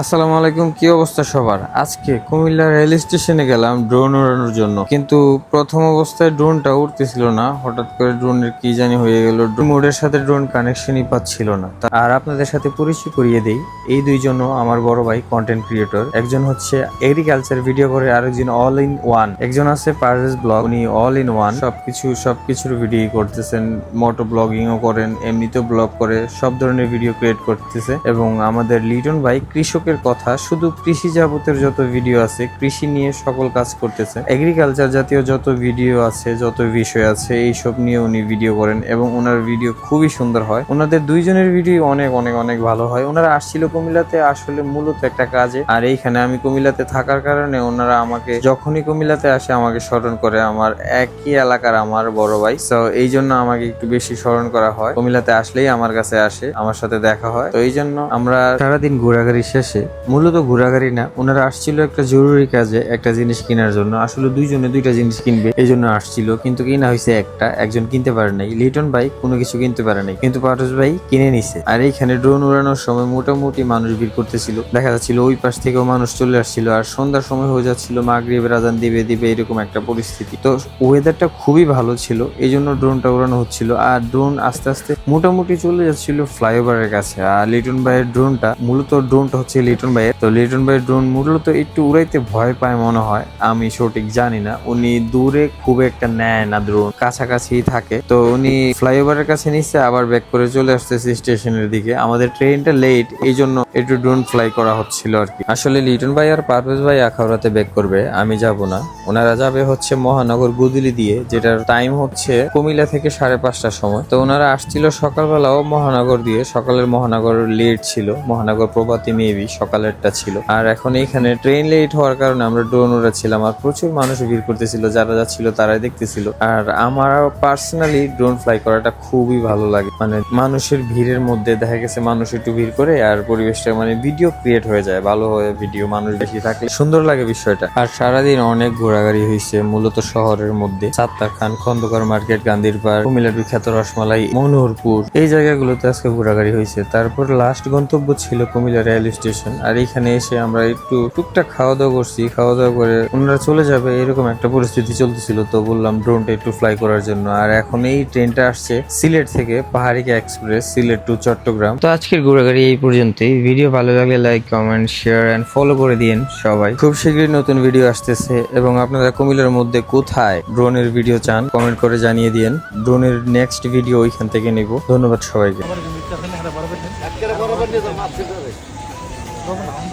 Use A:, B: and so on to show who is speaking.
A: আসসালামু আলাইকুম, কি অবস্থা সবার? আজকে কুমিল্লা রেল স্টেশনে গেলাম ড্রোন উড়ানোর জন্য, কিন্তু প্রথম অবস্থায় ড্রোনটা উঠতেছিল না। হঠাৎ করে ড্রোনের কি জানি হয়ে গেল, মোডের সাথে ড্রোন কানেকশনই পাচ্ছিল না। আর আপনাদের সাথে পরিচয় করিয়ে দেই, এই দুইজন আমার বড় ভাই কন্টেন্ট ক্রিয়েটর। একজন হচ্ছে এগ্রিকালচার ভিডিও করে, আরেকজন অল ইন ওয়ান। একজন আছে পারভেজ ব্লগ, উনি অল ইন ওয়ান, সবকিছুর ভিডিও করতেছেন। মোটো ব্লগিংও করেন, এমনিতেও ব্লগ করে, সব ধরনের ভিডিও ক্রিয়েট করতেছে। এবং আমাদের লিটন ভাই কৃষকের কথা, শুধু কৃষি যাবতের যত ভিডিও আছে, কৃষি নিয়ে সকল কাজ করতেছে। এগ্রিকালচার জাতীয় যত ভিডিও আছে, যত বিষয় আছে, এইসব নিয়ে উনি ভিডিও করেন এবং ওনার ভিডিও খুবই সুন্দর হয়। ওনাদের দুইজনের ভিডিও অনেক অনেক অনেক ভালো হয়। ওনারা আসছিল কুমিল্লাতে আসলে মূলত একটা কাজে, আর এইখানে আমি কুমিল্লাতে থাকার কারণে ওনারা আমাকে যখনই কুমিল্লাতে আসে আমাকে স্মরণ করে। আমার একই এলাকার আমার বড় ভাই, তো এই জন্য আমাকে একটু বেশি স্মরণ করা হয়। কুমিল্লাতে আসলেই আমার কাছে আসে, আমার সাথে দেখা হয়। তো এই জন্য আমরা সারাদিন ঘোরাঘুরি শেষে, মূলত ঘোরাঘুরি না, ওনারা আসছিল একটা জরুরি কাজে, একটা জিনিস কেনার জন্য। আসলে দুইজনে দুইটা জিনিস কিনবে, এই জন্য আসছিল, কিন্তু কিনা হয়েছে একটা, একজন কিনতে পারে নাই। লিটন ভাই কোনো কিছু কিনতে পারে নাই, কিন্তু পারভেজ ভাই কিনে নিছে। আর এইখানে ড্রোন উড়ানোর সময় মোটামুটি মানুষ ভিড় করতেছিল, দেখা যাচ্ছিল ওই পাশ থেকেও মানুষ চলে আসছিল। আর সন্ধ্যার সময় হয়ে যাচ্ছিল, মাগরিবের আজান দিবে দিবে এরকম একটা পরিস্থিতি। তো ওয়েদারটা খুবই ভালো ছিল, এই জন্য ড্রোনটা উড়ানো হচ্ছিল। আর ড্রোন আস্তে আস্তে মোটামুটি চলে যাচ্ছিল ফ্লাইওভারের কাছে। আর লিটন ভাইয়ের ড্রোনটা হচ্ছে লিটন ভাইয়ের। তো লিটন ভাইয়ের ড্রোন মূলত একটু উড়াইতে ভয় পায় মনে হয়, আমি সঠিক জানি না। উনি দূরে খুব একটা নেয় না, ড্রোন কাছাকাছি থাকে। তো উনি ফ্লাইওভারের কাছে নিচ্ছে, আবার ব্যাক করে চলে আসতেছে স্টেশনের দিকে। আমাদের ট্রেনটা লেট, এই জন্য একটু ড্রোন ফ্লাই করা হচ্ছিল আর কি। আসলে লিটন ভাই আর পারভেজ ভাই আখাউড়াতে ব্যাক করবে, আমি যাব না। ওনারা যাবে হচ্ছে মহানগর গুদুলি দিয়ে, যেটার টাইম হচ্ছে কুমিল্লা থেকে 5:30টার সময়। তো ওনারা আসছিল সকালবেলাও মহানগর দিয়ে, সকালের মহানগর লেট ছিল, মহানগর প্রভাতী মেবি সকালেরটা ছিল। আর এখন এইখানে ট্রেন লেট হওয়ার কারণে আমরা ড্রোন উড়াচ্ছিলাম, আর প্রচুর মানুষ ভিড় করতেছিল, যারা যাচ্ছিল তারাই দেখতেছিল। আর আমার পার্সোনালি ড্রোন ফ্লাই করাটা খুবই ভালো লাগে। মানে মানুষের ভিড়ের মধ্যে দেখা গেছে মানুষ একটু ভিড় করে, আর পরিবেশটা মানে ভিডিও ক্রিয়েট হয়ে যায় ভালো হয়ে, ভিডিও মানুষ বেশি থাকলে সুন্দর লাগে বিষয়টা। আর সারাদিন অনেক ঘোরাঘুরি হয়েছে, মূলত শহরের মধ্যে সাত্তার খান, খন্দকার মার্কেট, গান্ধীর পার্ক, কুমিল্লার বিখ্যাত রসমালাই, মনোহরপুর, এই জায়গাগুলোতে আজকে ঘোরাঘুরি হয়েছে। তারপর লাস্ট গন্তব্য ছিল কুমিল্লা রেল স্টেশন। আর এখানে এসে আমরা একটু টুকটাক খাওয়া দাওয়া করছি, খাওয়া দাওয়া করে ওনারা চলে যাবে এরকম একটা পরিস্থিতি চলতেছিল। তো বললাম ড্রোনটা একটু ফ্লাই করার জন্য। আর এখন এই ট্রেনটা আসছে সিলেট থেকে, পাহাড়িকা এক্সপ্রেস, সিলেট টু চট্টগ্রাম। তো আজকের ঘোরাঘুরি এই পর্যন্তই। ভিডিও ভালো লাগলে like, comment, share and follow করে দিন সবাই। খুব শীঘ্রই নতুন ভিডিও আসতেছে, এবং আপনারা কুমিল্লার মধ্যে কোথায় ড্রোনের ভিডিও চান কমেন্ট করে জানিয়ে দিন। ড্রোনের নেক্সট ভিডিও ওইখান থেকে নিব। ধন্যবাদ সবাইকে।